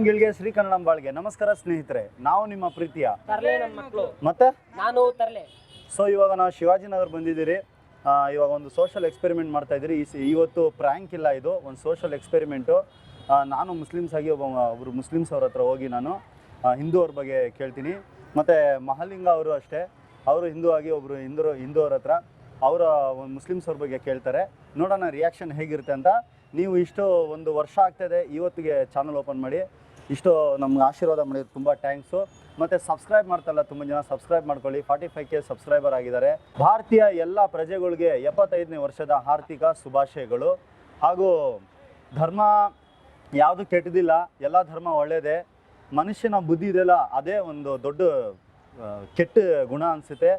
ಗೆಲ್ಗೆ ಶ್ರೀ ಕನ್ನಡಂಬಾಳ್ಗೆ ನಮಸ್ಕಾರ ಸ್ನೇಹಿತರೆ, ನಾವು ನಿಮ್ಮ ಪ್ರೀತಿಯ ತರ್ಲೆ ನಮ್ಮ ಮಕ್ಕಳು ಮತ್ತೆ ನಾನು ತರ್ಲೆ. ಸೊ ಇವಾಗ ನಾವು ಶಿವಾಜಿನಗರ ಬಂದಿದ್ದೀರಿ. ಇವಾಗ ಒಂದು ಸೋಷಲ್ ಎಕ್ಸ್ಪೆರಿಮೆಂಟ್ ಮಾಡ್ತಾ ಇದ್ದೀರಿ. ಇವತ್ತು ಪ್ರ್ಯಾಂಕ್ ಇಲ್ಲ, ಇದು ಒಂದು ಸೋಷಲ್ ಎಕ್ಸ್ಪೆರಿಮೆಂಟು. ನಾನು ಮುಸ್ಲಿಮ್ಸ್ ಆಗಿ ಒಬ್ಬರು ಮುಸ್ಲಿಮ್ಸ್ ಅವ್ರ ಹತ್ರ ಹೋಗಿ ನಾನು ಹಿಂದೂ ಅವ್ರ ಬಗ್ಗೆ ಕೇಳ್ತೀನಿ. ಮತ್ತು ಮಹಾಲಿಂಗ ಅವರು ಅಷ್ಟೇ, ಅವರು ಹಿಂದೂ ಆಗಿ ಒಬ್ಬರು ಹಿಂದೂ ಅವ್ರ ಹತ್ರ ಅವರ ಒಂದು ಮುಸ್ಲಿಮ್ಸ್ ಅವ್ರ ಬಗ್ಗೆ ಕೇಳ್ತಾರೆ. ನೋಡೋಣ ರಿಯಾಕ್ಷನ್ ಹೇಗಿರುತ್ತೆ ಅಂತ. ನೀವು ಒಂದು ವರ್ಷ ಆಗ್ತಾಯಿದೆ ಇವತ್ತಿಗೆ ಚಾನಲ್ ಓಪನ್ ಮಾಡಿ, ಇಷ್ಟು ನಮ್ಗೆ ಆಶೀರ್ವಾದ ಮಾಡಿದ್ರು ತುಂಬ ಥ್ಯಾಂಕ್ಸು. ಮತ್ತು ಸಬ್ಸ್ಕ್ರೈಬ್ ಮಾಡ್ತಾರಲ್ಲ ತುಂಬ ಜನ, ಸಬ್ಸ್ಕ್ರೈಬ್ ಮಾಡ್ಕೊಳ್ಳಿ. 45K ಸಬ್ಸ್ಕ್ರೈಬರ್ ಆಗಿದ್ದಾರೆ. ಭಾರತೀಯ ಎಲ್ಲ ಪ್ರಜೆಗಳಿಗೆ 75ನೇ ವರ್ಷದ ಆರ್ಥಿಕ ಶುಭಾಶಯಗಳು. ಹಾಗೂ ಧರ್ಮ ಯಾವುದು ಕೆಟ್ಟದಿಲ್ಲ, ಎಲ್ಲ ಧರ್ಮ ಒಳ್ಳೆಯದೇ. ಮನುಷ್ಯನ ಬುದ್ಧಿ ಇದೆಯಲ್ಲ, ಅದೇ ಒಂದು ದೊಡ್ಡ ಕೆಟ್ಟ ಗುಣ ಅನಿಸುತ್ತೆ.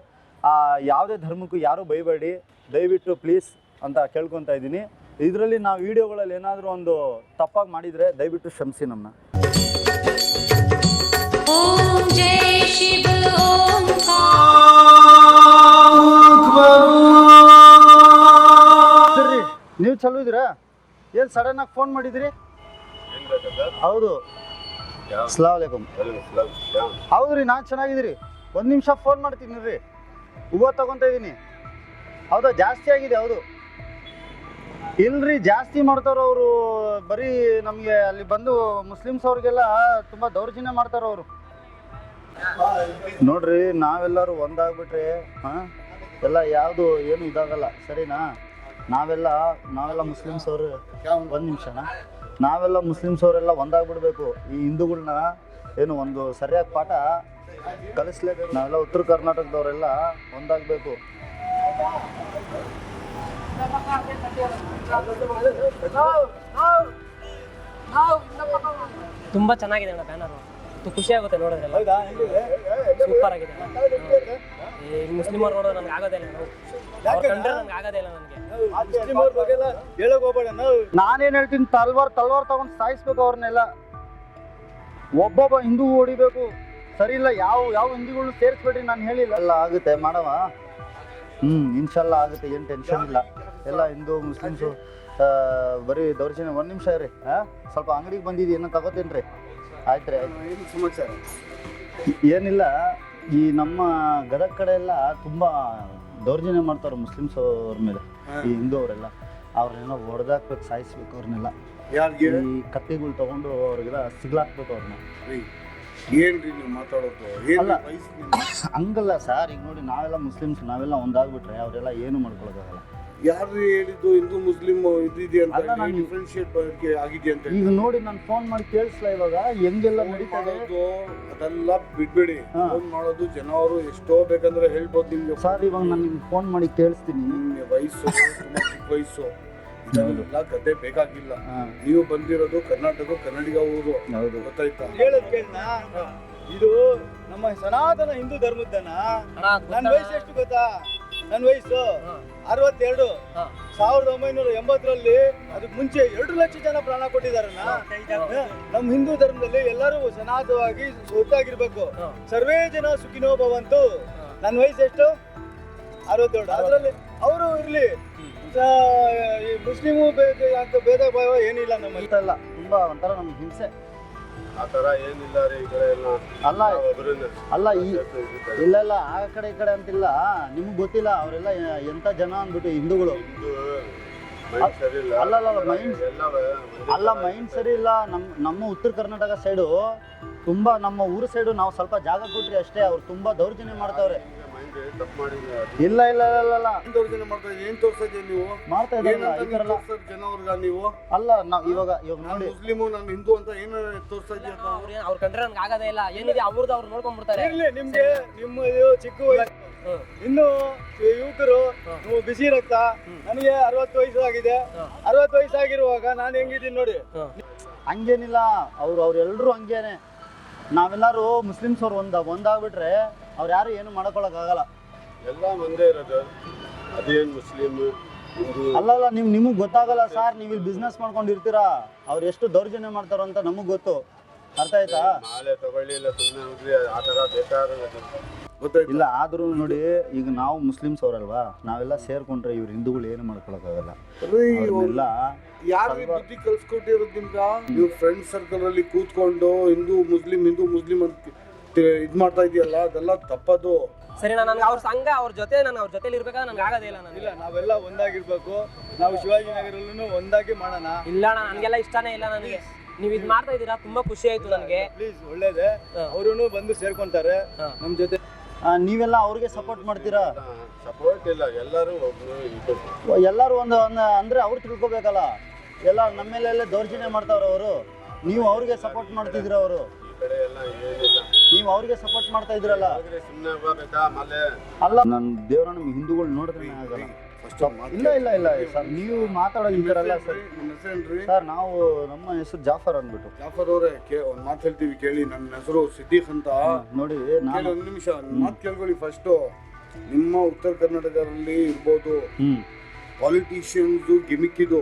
ಯಾವುದೇ ಧರ್ಮಕ್ಕೂ ಯಾರೂ ಬೈಬೇಡಿ ದಯವಿಟ್ಟು ಪ್ಲೀಸ್ ಅಂತ ಕೇಳ್ಕೊತಾ ಇದ್ದೀನಿ. ಇದರಲ್ಲಿ ನಾವು ವಿಡಿಯೋಗಳಲ್ಲಿ ಏನಾದರೂ ಒಂದು ತಪ್ಪಾಗಿ ಮಾಡಿದರೆ ದಯವಿಟ್ಟು ಕ್ಷಮಿಸಿ ನಮ್ಮನ್ನ. ಸರಿ, ನೀವು ಚಲೋ ಇದ್ದೀರಾ? ಏನು ಸಡನ್ನಾಗಿ ಫೋನ್ ಮಾಡಿದಿರಿ? ಹೌದು, ಅಸ್ಸಲಾಮು ಅಲೈಕುಮ್. ಹೌದು ರೀ, ನಾನು ಚೆನ್ನಾಗಿದ್ದೀರಿ. ಒಂದು ನಿಮಿಷ ಫೋನ್ ಮಾಡ್ತೀನಿ ರೀ, ಹೂವು ತಗೊತಾ ಇದ್ದೀನಿ. ಹೌದಾ, ಜಾಸ್ತಿ ಆಗಿದೆ? ಹೌದು. ಇಲ್ರಿ, ಜಾಸ್ತಿ ಮಾಡ್ತಾರ ಅವರು. ಬರೀ ನಮಗೆ ಅಲ್ಲಿ ಬಂದು ಮುಸ್ಲಿಮ್ಸ್ ಅವ್ರಿಗೆಲ್ಲ ತುಂಬ ದೌರ್ಜನ್ಯ ಮಾಡ್ತಾರ ಅವರು. ನೋಡ್ರಿ, ನಾವೆಲ್ಲರೂ ಒಂದಾಗ್ಬಿಟ್ರೆ ಎಲ್ಲ ಯಾವುದು ಏನು ಇದಾಗಲ್ಲ, ಸರಿನಾ? ನಾವೆಲ್ಲ ಮುಸ್ಲಿಮ್ಸ್ ಅವರು, ಒಂದು ನಿಮಿಷನ, ನಾವೆಲ್ಲ ಮುಸ್ಲಿಮ್ಸ್ ಅವರೆಲ್ಲ ಒಂದಾಗ್ಬಿಡ್ಬೇಕು. ಈ ಹಿಂದೂಗಳನ್ನ ಏನು ಒಂದು ಸರಿಯಾಗಿ ಪಾಠ ಕಲಿಸ್ಲೇಬೇಕು. ನಾವೆಲ್ಲ ಉತ್ತರ ಕರ್ನಾಟಕದವರೆಲ್ಲ ಒಂದಾಗಬೇಕು. ತುಂಬಾ ಚೆನ್ನಾಗಿದೆ ಅಣ್ಣ ಬ್ಯಾನರು, ಖುಷಿ ಆಗುತ್ತೆ ನೋಡೋದ್ರೆಲ್ಲ. ಸೂಪರ್ ಆಗಿದೆ. ಈ ಮುಸ್ಲಿಮರು ನೋಡೋದು ನಮ್ಗೆ ಆಗೋದೇ ಇಲ್ಲ, ನಾವು ಕಂಡ್ರೆ ನಮ್ಗೆ ಆಗೋದೇ ಇಲ್ಲ. ನನಗೆ ನಾನೇನು ಹೇಳ್ತೀನಿ, ತಲ್ವಾರ್ ತಗೊಂಡು ಸಾಯಿಸ್ಬೇಕು ಅವ್ರನ್ನೆಲ್ಲ. ಒಬ್ಬೊಬ್ಬ ಹಿಂದೂ ಹೊಡಿಬೇಕು, ಸರಿ ಇಲ್ಲ. ಯಾವ ಹಿಂದೂಗಳನ್ನ ಸೇರಿಸ್ಬೇಡ್ರಿ, ನಾನು ಹೇಳಿಲ್ಲ. ಎಲ್ಲ ಆಗುತ್ತೆ, ಮಾಡವ. ಇನ್ಶಾಲ್ಲ ಆಗುತ್ತೆ, ಏನು ಟೆನ್ಷನ್ ಇಲ್ಲ. ಎಲ್ಲ ಹಿಂದೂ ಮುಸ್ಲಿಮ್ಸು ಬರೀ ದೌರ್ಜನ್ಯ. ಒಂದು ನಿಮಿಷ ರೀ, ಸ್ವಲ್ಪ ಅಂಗಡಿಗೆ ಬಂದಿದ್ದು ಏನೋ ತಗೋತೀನಿ ರೀ. ಆಯ್ತು ರೀ, ಆಯ್ತು. ಏನು ಸಮಾಚಾರ? ಏನಿಲ್ಲ, ಈ ನಮ್ಮ ಗದಗ ಕಡೆ ಎಲ್ಲ ತುಂಬ ದೌರ್ಜನ್ಯ ಮಾಡ್ತಾರೆ ಮುಸ್ಲಿಮ್ಸ್ ಅವ್ರ ಮೇಲೆ. ಈ ಹಿಂದೂ ಅವರೆಲ್ಲ ಅವ್ರನ್ನೆಲ್ಲ ಹೊಡೆದಾಕ್ಬೇಕು, ಸಾಯಿಸ್ಬೇಕು ಅವ್ರನ್ನೆಲ್ಲ. ಈ ಕತ್ತಿಗಳು ತೊಗೊಂಡು ಅವ್ರಿಗೆಲ್ಲ ಸಿಗ್ಲಾಕ್ಬೇಕು ಅವ್ರನ್ನ. ಏನ್ರಿ ನೀವು ಮಾತಾಡೋದು? ಅಲ್ಲ ಹಂಗಲ್ಲ ಸರ್, ಈಗ ನೋಡಿ, ನಾವೆಲ್ಲ ಮುಸ್ಲಿಮ್ಸ್, ನಾವೆಲ್ಲ ಒಂದಾಗ್ಬಿಟ್ರೆ ಅವರೆಲ್ಲ ಏನು ಮಾಡ್ಕೊಳಕ್ಕಾಗಲ್ಲ. ಯಾರು ಹೇಳಿದ್ದು ಹಿಂದೂ ಮುಸ್ಲಿಂ ಇದಿದೆ ಅಂತ ಡಿಫ್ರೆನ್ಶಿಯೇಟ್ ಆಗಿದೆ ಅಂತ? ಈಗ ನೋಡಿ, ನಾನು ಫೋನ್ ಮಾಡಿ ಕೇಳಿಸ್ಲಾ ಇವಾಗ ಹೆಂಗೆಲ್ಲ ನಡೀತದೆ? ಅದೆಲ್ಲ ಬಿಡ್ಬೇಡಿ. ಫೋನ್ ಮಾಡೋದು ಜನ ಅವರು ಎಷ್ಟೋ ಬೇಕಂದ್ರೆ ಹೇಳ್ಬೋದು ನಿಮ್ಗೆ. ಸರ್, ಇವಾಗ ನಾನು ನಿಮ್ಗೆ ಫೋನ್ ಮಾಡಿ ಕೇಳಿಸ್ತೀನಿ. ನಿಮ್ಗೆ ವಯಸ್ಸು ತುಂಬಾ ಚಿಕ್ಕ ವಯಸ್ಸು, ಇದೆಲ್ಲ ಕತೆ ಬೇಕಾಗಿಲ್ಲ. ನೀವು ಬಂದಿರೋದು ಕರ್ನಾಟಕ ಕನ್ನಡಿಗ ಊರು, ಗೊತ್ತಾಯ್ತಾ? ಹೇಳೋದ್ ಕೇಳ್ನ, ಇದು ನಮ್ಮ ಸನಾತನ ಹಿಂದೂ ಧರ್ಮದ್ದನ. ನನ್ನ ವಯಸ್ಸು ಎಷ್ಟು ಗೊತ್ತಾ? ನನ್ನ ವಯಸ್ಸು 62. 1980ರಲ್ಲಿ ಅದಕ್ಕೆ ಮುಂಚೆ 2 ಲಕ್ಷ ಜನ ಪ್ರಾಣ ಕೊಟ್ಟಿದಾರಣ್ಣ. ನಮ್ಮ ಹಿಂದೂ ಧರ್ಮದಲ್ಲಿ ಎಲ್ಲರೂ ಸನಾತನವಾಗಿ ಒಟ್ಟಾಗಿರ್ಬೇಕು. ಸರ್ವೇ ಜನ ಸುಖಿನೋ ಭವಂತು. ನನ್ನ ವಯಸ್ಸು ಎಷ್ಟು? 62. ಅದರಲ್ಲಿ ಅವರು ಇರ್ಲಿ, ಈ ಮುಸ್ಲಿಮು ಅಂತ ಭೇದ ಭಾವ ಏನಿಲ್ಲ ನಮ್ಮಲ್ಲಿ. ಇಲ್ಲ, ತುಂಬಾ ಒಂಥರ ನಮ್ಗೆ ಹಿಂಸೆ. ಆ ತರ ಏನಿಲ್ಲ ರೀ ಈ ಕಡೆ ಎಲ್ಲ. ಅಲ್ಲ ಇಲ್ಲ, ಆ ಕಡೆ ಈ ಕಡೆ ಅಂತಿಲ್ಲ. ನಿಮ್ಗೆ ಗೊತ್ತಿಲ್ಲ ಅವರೆಲ್ಲ ಎಂತ ಜನ ಅಂದ್ಬಿಟ್ಟು ಹಿಂದೂಗಳು. ಅಲ್ಲ ಮೈಂಡ್ ಸರಿ ಇಲ್ಲ. ನಮ್ಮ ಉತ್ತರ ಕರ್ನಾಟಕ ಸೈಡು ತುಂಬಾ, ನಮ್ಮ ಊರು ಸೈಡು ನಾವು ಸ್ವಲ್ಪ ಜಾಗ ಕೊಟ್ರಿ ಅಷ್ಟೇ, ಅವ್ರು ತುಂಬಾ ದೌರ್ಜನ್ಯ ಮಾಡ್ತಾವ್ರೆ. ಇಲ್ಲ ದೌರ್ಜನ್ಯ ಮಾಡ್ತಾರೆ. ಏನ್ ತೋರ್ಸೋದೇ ನೀವು? ಮಾಡ್ತಾ ಇದ್ದಾರೆ ಜನ ಅವ್ರಿಗ ನೀವು. ಅಲ್ಲ, ಇವಾಗ ನೋಡಿ, ಮುಸ್ಲಿಮು ನಾನು ಹಿಂದೂ ಅಂತ ಏನು ತೋರ್ಸಾ ಇದೆಯಾ? ಅವ್ರ ಕಂಡ್ರೆ ನಮ್ಗೆ ಆಗೋದೇ ಇಲ್ಲ. ಏನಿದೆ ಅವ್ರದ್ದು ಅವ್ರು ನೋಡ್ಕೊಂಡ್ಬಿಡ್ತಾರೆ. ಇರ್ಲಿ, ನಿಮ್ಗೆ ನಿಮ್ಮ ಚಿಕ್ಕ ವಯಸ್ಸು, ಇನ್ನು ಯುವಕರು, ನೀವು ಬಿಸಿ ರಕ್ತ. ನನಗೆ 60 ವಯಸ್ಸು ಆಗಿದೆ. 60 ವಯಸ್ಸಾಗಿರುವಾಗ ನಾನು ಹೆಂಗಿದ್ದೀನಿ ನೋಡಿ. ಹಂಗೇನಿಲ್ಲ, ಅವ್ರೆಲ್ಲರೂ ಹಂಗೇನೆ. ನಾವೆಲ್ಲರೂ ಮುಸ್ಲಿಮ್ಸ್ ಅವ್ರು ಒಂದಾಗ್ಬಿಟ್ರೆ ಅವ್ರು ಯಾರು ಏನು ಮಾಡ್ಕೊಳಕ್ಕಾಗಲ್ಲ. ಎಲ್ಲ ಒಂದೇ ಇರೋದು. ಅದೇನು ಮುಸ್ಲಿಂ ಅಲ್ಲಲ್ಲ, ನಿಮಗೆ ಗೊತ್ತಾಗಲ್ಲ ಸರ್. ನೀವು ಇಲ್ಲಿ ಬಿಸ್ನೆಸ್ ಮಾಡ್ಕೊಂಡಿರ್ತೀರಾ, ಅವ್ರು ಎಷ್ಟು ದೌರ್ಜನ್ಯ ಮಾಡ್ತಾರೋ ಅಂತ ನಮಗೆ ಗೊತ್ತು. ಅರ್ಥ ಆಯ್ತಾ? ನಾಳೆ ತಗೊಳ್ಳಿಲ್ಲ, ಸುಮ್ಮನೆ ಹೋಗ್ರಿ. ಆ ಥರ ಬೇಕಾದ್ರೆ ಗೊತ್ತಾಯ್ತು ಇಲ್ಲ ಆದ್ರೂ ನೋಡಿ ಈಗ ನಾವು ಮುಸ್ಲಿಮ್ಸ್ ಅವರಲ್ವಾ, ನಾವೆಲ್ಲ ಸೇರ್ಕೊಂಡ್ರೆ ಇವ್ರು ಹಿಂದೂಗಳು ಏನು ಮಾಡ್ಕೊಳಕ್ಕಾಗಲ್ಲ. ಅವ್ರನ್ನೆಲ್ಲ ಯಾರು ಬುದ್ಧಿ ಕಲ್ಸ್ಕೊಟ್ಟಿರೋದು ನಿಮ್ಗ? ನೀವು ಫ್ರೆಂಡ್ ಸರ್ಕಲ್ ಅಲ್ಲಿ ಕೂತ್ಕೊಂಡು ಹಿಂದೂ ಮುಸ್ಲಿಂ ಅಂತ ಇದ್ ಮಾಡ್ತಾ ಇದೆಯಲ್ಲ, ಅದೆಲ್ಲ ತಪ್ಪದು. ಸರಿ ನನಗೆ ಅವ್ರ ಸಂಘ ಅವ್ರ ಜೊತೆ ನಾನು ಅವ್ರ ಜೊತೆಲಿ ಇರ್ಬೇಕಾದ್ರೆ ನನಗೆ ಆಗೋದೇ ಇಲ್ಲ. ಇಲ್ಲ, ನಾವೆಲ್ಲ ಒಂದಾಗಿರ್ಬೇಕು. ನಾವು ಶಿವಾಜಿನಗರಲ್ಲೂ ಒಂದಾಗಿ ಮಾಡೋಣ. ಇಲ್ಲ ಅಣ್ಣ, ನನಗೆಲ್ಲ ಇಷ್ಟನೇ ಇಲ್ಲ ನನಗೆ. ನೀವು ಇದು ಮಾಡ್ತಾ ಇದ್ದೀರಾ, ತುಂಬಾ ಖುಷಿ ಆಯ್ತು ನನಗೆ. ಪ್ಲೀಸ್, ಒಳ್ಳೇದೇ. ಅವರು ಬಂದು ಸೇರ್ಕೊಂತಾರೆ ನಮ್ಮ ಜೊತೆ. ನೀವೆಲ್ಲ ಅವ್ರಿಗೆ ಸಪೋರ್ಟ್ ಮಾಡ್ತೀರಾ? ಸಪೋರ್ಟ್ ಇಲ್ಲ, ಎಲ್ಲರೂ ಒಂದು ಅಂದ್ರೆ ಅವ್ರು ತಿಳ್ಕೊಬೇಕಲ್ಲ. ಎಲ್ಲ ನಮ್ಮ ಮೇಲೆಲ್ಲ ದೌರ್ಜನ್ಯ ಮಾಡ್ತಾವ್ರ ಅವರು. ನೀವು ಅವ್ರಿಗೆ ಸಪೋರ್ಟ್ ಮಾಡ್ತಿದ್ದೀರ, ಅವರು ನೀವು ಅವ್ರಿಗೆ ಸಪೋರ್ಟ್ ಮಾಡ್ತಾ ಇದ್ರಲ್ಲ. ಅಲ್ಲ, ನನ್ನ ದೇವ್ರ ನಮ್ಮ ಹಿಂದೂಗಳು ನೋಡಿದ್ರೆ ಆಗಲ್ಲ. ಇಲ್ಲ ಇಲ್ಲ ಇಲ್ಲ ಸರ್, ನೀವು ಮಾತಾಡೋದು ಇದ್ದಾರಲ್ಲ ಸರ್. ಸರ್ ನಾವು ನಮ್ಮ ಹೆಸರು ಜಾಫರ್ ಅಂದ್ಬಿಟ್ಟು. ಜಾಫರ್ ಅವರೇ, ಒಂದ್ ಮಾತು ಹೇಳ್ತೀವಿ ಕೇಳಿ. ನನ್ನ ಹೆಸರು ಸಿದ್ದೀಕ್ ಅಂತ. ನೋಡಿ ಒಂದ್ ನಿಮಿಷ ಮಾತು ಕೇಳ್ಕೊಳ್ಳಿ. ಫಸ್ಟ್ ನಿಮ್ಮ ಉತ್ತರ ಕರ್ನಾಟಕದಲ್ಲಿ ಇರ್ಬೋದು ಪಾಲಿಟಿಷಿಯನ್ಸ್ ಗಿಮಿಕ್ ಇದು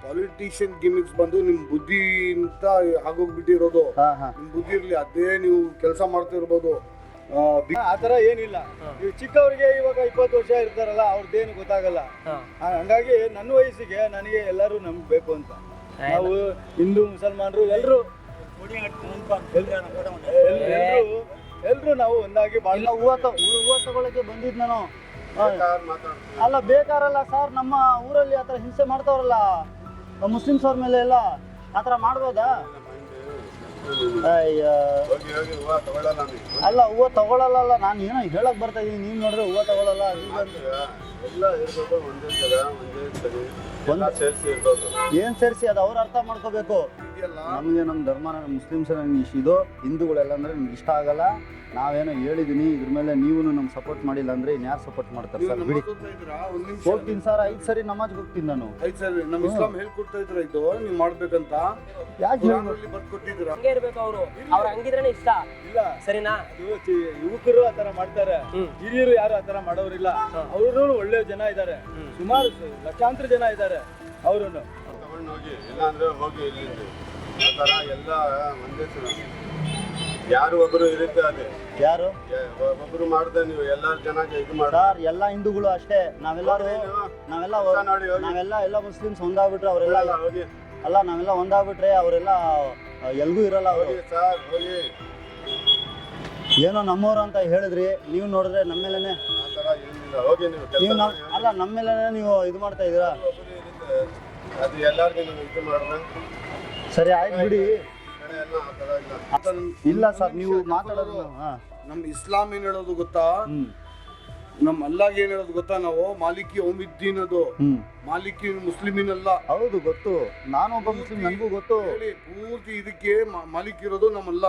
ಪಾಲಿಟಿಷಿಯನ್ ಗಿಮಿಕ್ಸ್ ಬಂದು ನಿಮ್ ಬುದ್ಧಿ ಅಂತ ಆಗೋಗ್ಬಿಟ್ಟಿರೋದು. ನಿಮ್ ಬುದ್ಧಿ ಇರ್ಲಿ, ಅದೇ ನೀವು ಕೆಲಸ ಮಾಡ್ತಾ ಇರ್ಬೋದು. ಆತರ ಏನಿಲ್ಲ. ನೀವು ಚಿಕ್ಕವ್ರಿಗೆ ಇವಾಗ 20 ವರ್ಷ ಇರ್ತಾರಲ್ಲ, ಅವ್ರದ್ದೇನು ಗೊತ್ತಾಗಲ್ಲ. ಹಂಗಾಗಿ ನನ್ನ ವಯಸ್ಸಿಗೆ ನನಗೆ ಎಲ್ಲರೂ ನಂಬಬೇಕು ಅಂತ. ನಾವು ಹಿಂದೂ ಮುಸಲ್ಮಾನರು ಎಲ್ರು ನಾವು ಒಂದಾಗಿ ಹೂವು ತಗೊಳಕ್ಕೆ ಬಂದಿದ್ ನಾನು. ಅಲ್ಲ ಬೇಕಾರಲ್ಲ ಸರ್, ನಮ್ಮ ಊರಲ್ಲಿ ಆತರ ಹಿಂಸೆ ಮಾಡ್ತಾವ್ರಲ್ಲ ಮುಸ್ಲಿಮ್ಸ್ ಅವ್ರ ಮೇಲೆ ಎಲ್ಲ, ಆತರ ಮಾಡ್ಬೋದಾ? ಅಲ್ಲ ಹೂವು ತಗೊಳಲ್ಲ, ನಾನು ಏನೋ ಹೇಳಕ್ ಬರ್ತಾ ಇದೀನಿ. ನೀವ್ ನೋಡಿದ್ರೆ ಹೂವು ತಗೊಳಲ್ಲ. ಏನ್ ಸೇರಿಸಿ ಅದು ಅವ್ರು ಅರ್ಥ ಮಾಡ್ಕೋಬೇಕು. ನಮಗೆ ನಮ್ಮ ಧರ್ಮ ಮುಸ್ಲಿಮ್ಸ್ ಇದು, ಹಿಂದೂಗಳೆಲ್ಲ ಅಂದ್ರೆ ನಮ್ಗೆ ಇಷ್ಟ ಆಗಲ್ಲ. ನಾವೇನೋ ಹೇಳಿದೀನಿ, ಇದ್ರ ಮೇಲೆ ನೀವು ನಮ್ಗೆ ಸಪೋರ್ಟ್ ಮಾಡಿಲ್ಲ ಅಂದ್ರೆ ಇನ್ಯಾರು ಸಪೋರ್ಟ್ ಮಾಡ್ತಾರೆ ಸರ್? ಬಿಡಿ, ಹೋಗ್ತೀನಿ ಸರ್. 5 ಸರಿ ನಮಾಜ್ಗೆ ಹೋಗ್ತೀನಿ ನಾನು. 5 ಸರಿ ನಮ್ಮ ಇಸ್ಲಾಂ ಹೇಳ್ಕೊಡ್ತಾ ಇದ್ರ ಇದು ನೀವು ಮಾಡ್ಬೇಕಂತ. ಯಾಕೆ ಬರ್ಕೊಟ್ಟಿದ್ದೀರಾ? ಹಂಗೆ ಇರ್ಬೇಕು ಅವರು. ಅವ್ರು ಹಂಗಿದ್ರೇನೆ ಇಷ್ಟ. ಇಲ್ಲ ಸರಿನಾ? ಯುವಕರು ಆತರ ಮಾಡ್ತಾರೆ, ಹಿರಿಯರು ಯಾರು ಆತರ ಮಾಡೋರಿಲ್ಲ. ಅವರು ಒಳ್ಳೆ ಜನ ಇದ್ದಾರೆ, ಸುಮಾರು ಲಕ್ಷಾಂತರ ಜನ ಇದ್ದಾರೆ. ಅವರು ಹೋಗಿ ಇಲ್ಲ ಅಂದ್ರೆ ಹೋಗಿ ಎಲ್ಲ ಒಂದೇ ಯಾರು ಒಬ್ರು ಇರುತ್ತೆ. ಅದೇ ಯಾರು ಒಬ್ರು ಮಾಡ್ದೆ ನೀವು ಎಲ್ಲಾರು ಚೆನ್ನಾಗಿ ಇದು ಮಾಡ. ಎಲ್ಲ ಹಿಂದೂಗಳು ಅಷ್ಟೇ. ನಾವೆಲ್ಲ ಮುಸ್ಲಿಮ್ಸ್ ಒಂದಾಗ್ಬಿಟ್ರೆ ಅವರೆಲ್ಲ ಅಲ್ಲ, ನಾವೆಲ್ಲ ಒಂದಾಗ್ಬಿಟ್ರೆ ಅವರೆಲ್ಲ ಎಲ್ಗೂ ಇರಲ್ಲ. ಅವರು ಏನೋ ನಮ್ಮವ್ರು ಅಂತ ಹೇಳಿದ್ರಿ, ನೀವು ನೋಡಿದ್ರೆ ನಮ್ಮ ಮೇಲೆನೆ ನೀವು ಅಲ್ಲ ನಮ್ಮ ಮೇಲೆನೆ ನೀವು ಇದು ಮಾಡ್ತಾ ಇದ್ದೀರಾ. ಸರಿ ಆಯ್ತು ಬಿಡಿ. ಇಲ್ಲ ಸರ್, ನೀವು ಮಾತಾಡೋದು ನಮ್ ಇಸ್ಲಾಂ ಏನ್ ಹೇಳೋದು ಗೊತ್ತಾ? ನಮ್ ಅಲ್ಲಾಗ್ ಏನ್ ಹೇಳೋದು ಗೊತ್ತಾ? ನಾವು ಮಾಲಿಕಿ ಓಮಿದ್ದೀನ್, ಅದು ಮಾಲಿಕಿ ಮುಸ್ಲಿಮಿನಲ್ಲ. ಹೌದು ಗೊತ್ತು, ನಾನು ಒಬ್ಬ ಮುಸ್ಲಿಂ, ನನಗೂ ಗೊತ್ತು. ಪೂರ್ತಿ ಇದಕ್ಕೆ ಮಾಲಿಕ್ ಇರೋದು ನಮ್ಮಲ್ಲ.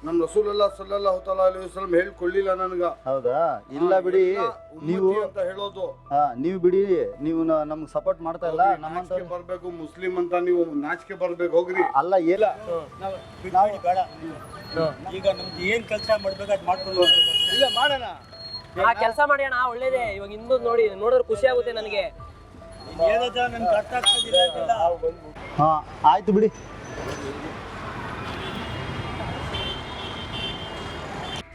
ನಮ್ ರಸೂಲುಲ್ಲಾಹ ಸಲ್ಲಲ್ಲಾಹು ಅಲೈಹಿ ವಸಲ್ಲಂ ಹೇಳ್ಕೊಳ್ಳಿಲ್ಲ ನನಗ. ಹೌದಾ? ಇಲ್ಲ ಬಿಡಿ, ನೀವು ಅಂತ ಹೇಳೋದು. ನೀವು ಬಿಡಿ, ನೀವು ನಮ್ಗೆ ಸಪೋರ್ಟ್ ಮಾಡ್ತಾ ಇಲ್ಲ. ನಮ್ಮಂತ ಬರ್ಬೇಕು ಮುಸ್ಲಿಂ ಅಂತ ನೀವು ನಾಚಿಕೆ ಬರ್ಬೇಕು. ಹೋಗ್ರಿ. ಅಲ್ಲ ಇಲ್ಲ, ಬೇಡ. ಈಗ ನಮ್ದು ಏನ್ ಕೆಲಸ ಮಾಡ್ಬೇಕು ಅದು ಮಾಡ್ಕೊಂಡು ಇಲ್ಲ ಮಾಡೋಣ. ಆ ಕೆಲಸ ಮಾಡೋಣ, ಒಳ್ಳೇದೇ. ಇವಾಗ ಹಿಂದೂ ನೋಡಿದ್ರೆ ಖುಷಿ ಆಗುತ್ತೆ ನನಗೆ. ಹಾ ಆಯ್ತು ಬಿಡಿ.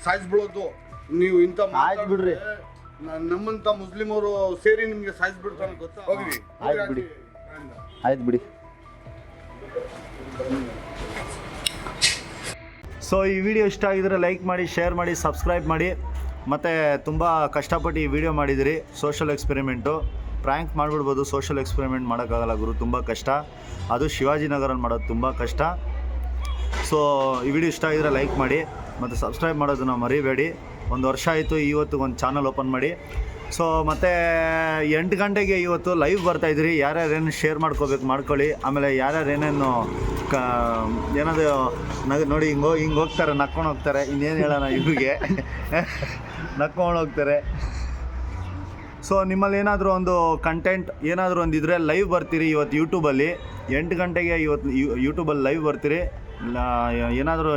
ಸಾಯಿಸ್ಬಿಡೋದು ನೀವು ಇಂಥ ಆಯ್ತು ಬಿಡ್ರಿ. ನಮ್ಮಂತ ಮುಸ್ಲಿಂ ಅವರು ಸೇರಿ ನಿಮ್ಗೆ ಸಾಯಿಸ್ಬಿಡ್ತಾನೆ ಗೊತ್ತಾ? ಹೋಗ್ರಿ. ಆಯ್ತು ಬಿಡಿ, ಆಯ್ತು ಬಿಡಿ. ಸೊ ಈ ವಿಡಿಯೋ ಇಷ್ಟ ಆಗಿದ್ರೆ ಲೈಕ್ ಮಾಡಿ, ಶೇರ್ ಮಾಡಿ, ಸಬ್ಸ್ಕ್ರೈಬ್ ಮಾಡಿ. ಮತ್ತು ತುಂಬ ಕಷ್ಟಪಟ್ಟು ಈ ವಿಡಿಯೋ ಮಾಡಿದಿರಿ. ಸೋಷಲ್ ಎಕ್ಸ್ಪೆರಿಮೆಂಟು ಪ್ರ್ಯಾಂಕ್ ಮಾಡಿಬಿಡ್ಬೋದು, ಸೋಷಲ್ ಎಕ್ಸ್ಪೆರಿಮೆಂಟ್ ಮಾಡೋಕ್ಕಾಗಲ್ಲ ಗುರು, ತುಂಬ ಕಷ್ಟ. ಅದು ಶಿವಾಜಿನಗರಲ್ಲಿ ಮಾಡೋದು ತುಂಬ ಕಷ್ಟ. ಸೊ ಈ ವಿಡಿಯೋ ಇಷ್ಟ ಆಗಿದ್ರೆ ಲೈಕ್ ಮಾಡಿ ಮತ್ತು ಸಬ್ಸ್ಕ್ರೈಬ್ ಮಾಡೋದನ್ನು ಮರಿಬೇಡಿ. 1 ವರ್ಷ ಆಯಿತು ಇವತ್ತು ಒಂದು ಚಾನಲ್ ಓಪನ್ ಮಾಡಿ. ಸೊ ಮತ್ತು 8 ಗಂಟೆಗೆ ಇವತ್ತು ಲೈವ್ ಬರ್ತಾಯಿದ್ರಿ. ಯಾರ್ಯಾರೇನು ಶೇರ್ ಮಾಡ್ಕೊಳ್ಳಿ. ಆಮೇಲೆ ಯಾರ್ಯಾರು ಏನೇನು ಏನಾದರೂ ನೋಡಿ ಹಿಂಗೆ ಹೋಗ್ತಾರೆ, ನಕ್ಕೊಂಡು ಹೋಗ್ತಾರೆ. ಇನ್ನೇನು ಹೇಳೋಣ ಇವ್ರಿಗೆ, ನಕ್ಕೊಂಡು ಹೋಗ್ತಾರೆ. ಸೊ ನಿಮ್ಮಲ್ಲಿ ಏನಾದರೂ ಒಂದು ಕಂಟೆಂಟ್ ಏನಾದರೂ ಒಂದಿದ್ರೆ ಲೈವ್ ಬರ್ತೀರಿ ಇವತ್ತು ಯೂಟ್ಯೂಬಲ್ಲಿ. 8 ಗಂಟೆಗೆ ಇವತ್ತು ಯೂಟ್ಯೂಬಲ್ಲಿ ಲೈವ್ ಬರ್ತೀರಿ. ಏನಾದರೂ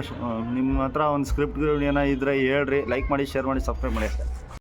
ನಿಮ್ಮ ಹತ್ರ ಒಂದು ಸ್ಕ್ರಿಪ್ಟ್ ಏನೋ ಇದ್ದರೆ ಹೇಳ್ರಿ. ಲೈಕ್ ಮಾಡಿ, ಶೇರ್ ಮಾಡಿ, ಸಬ್ಸ್ಕ್ರೈಬ್ ಮಾಡಿ ಅಷ್ಟೇ.